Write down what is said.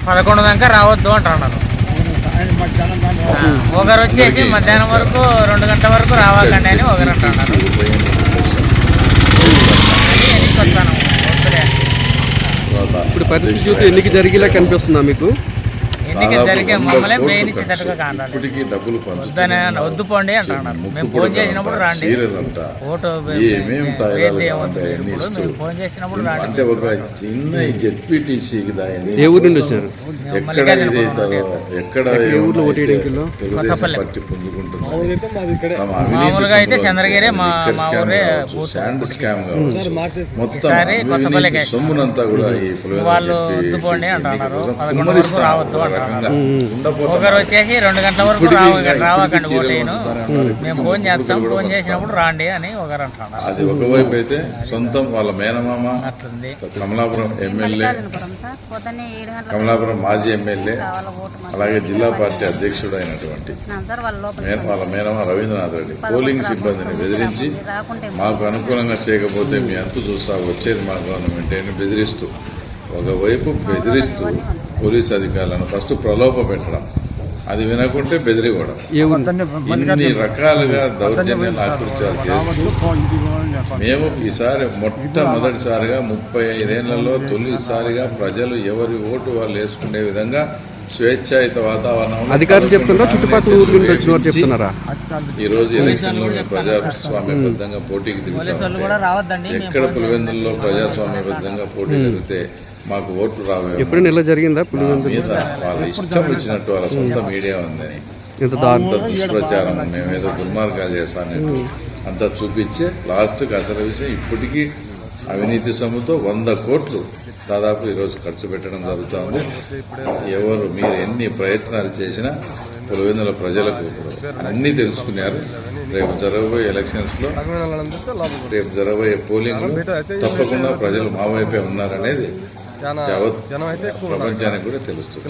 11 దాకా రావద్దు అంటున్నారు. ఒకరు వచ్చేసి మధ్యాహ్నం వరకు 2 గంటల వరకు రావాలండి అని ఒకరు అంటున్నారు. ఇప్పుడు పరిస్థితి ఎన్నిక జరిగేలా కనిపిస్తుందా మీకు? ఎన్నిక జరిగే మమ్మల్ని బ్రెయిన్ ఇచ్చేటట్టుగా కాంటారు. వద్దు పోండి అంటున్నారు. మేము ఫోన్ చేసినప్పుడు రాండి, ఓటు ఫోన్ చేసినప్పుడు రాండి. అంటే ఒక చిన్న జెడ్పీటీసీ ఏ ఊరు నుండి వచ్చారు? ఎక్కడ పార్టీ పుంజుకుంటుంది. మామూలుగా అయితే చంద్రగిరి మా ఊరే శాండ్ స్కామ్ కావచ్చు, మొత్తం సొమ్మునంతా కూడా వాళ్ళు వద్దు పోండి అంటున్నారు. 11 వరకు రావద్దు అంటున్నారు. ఒకరు వచ్చేసి 2 గంటల వరకు రావకండి ఓటేను, మేము ఫోన్ చేస్తాం, ఫోన్ చేసినప్పుడు రాండి అని ఒకరు అంటున్నారు. అది ఒకవైపు అయితే సొంతం వాళ్ళ మేనమామ కమలాపురం ఎమ్మెల్యే, కమలాపురం మాజీ ఎమ్మెల్యే, అలాగే జిల్లా పార్టీ అధ్యక్షుడు అయినటువంటి వాళ్ళ మేనమామ రవీంద్రనాథ్ రెడ్డి పోలింగ్ సిబ్బందిని బెదిరించి మాకు అనుకూలంగా చేయకపోతే మీ అంతు చూస్తా వచ్చేది మా గవర్నమెంట్ అని బెదిరిస్తూ, ఒకవైపు బెదిరిస్తూ పోలీసు అధికారులను ఫస్ట్ ప్రలోభ పెట్టడం, అది వినకుంటే బెదిరివ్వడం, ఇన్ని రకాలుగా దౌర్జన్యాలు ఆకృత్యాలు చేస్తూ మేము ఈసారి మొట్టమొదటిసారిగా 35 ఏళ్లలో తొలిసారిగా ప్రజలు ఎవరి ఓటు వాళ్ళు వేసుకునే విధంగా స్వేచ్ఛాయుత వాతావరణం అధికారులు చెప్తున్నారా, చుట్టుపక్కల చెప్తున్నారా? ఈ రోజు ఎలక్షన్ లో ప్రజాస్వామ్యబద్ధంగా పోటీకి దిగుతాం. ఎక్కడ పులివెందుల్లో ప్రజాస్వామ్యబద్ధంగా పోటీ జరిగితే మాకు ఓట్లు రావు. ఎప్పుడైనా ఇలా జరిగిందా? మీద వాళ్ళ ఇష్టం వచ్చినట్టు వాళ్ళ సొంత మీడియా ఉందని అంత దుష్ప్రచారం, మేమేదో దుర్మార్గాలు చేస్తానంటూ అంతా చూపించే లాస్ట్కి అసలు విషయం ఇప్పటికీ అవినీతి సొమ్ముతో 100 కోట్లు దాదాపు ఈరోజు ఖర్చు పెట్టడం జరుగుతూ ఉంది. ఎవరు మీరు ఎన్ని ప్రయత్నాలు చేసినా పులివెందుల ప్రజలకు అన్నీ తెలుసుకున్నారు. రేపు జరగబోయే ఎలక్షన్స్ లో, రేపు జరగబోయే పోలింగ్ తప్పకుండా ప్రజలు మా వైపే ఉన్నారనేది యావత్ ప్రపంచానికి కూడా తెలుస్తుంది.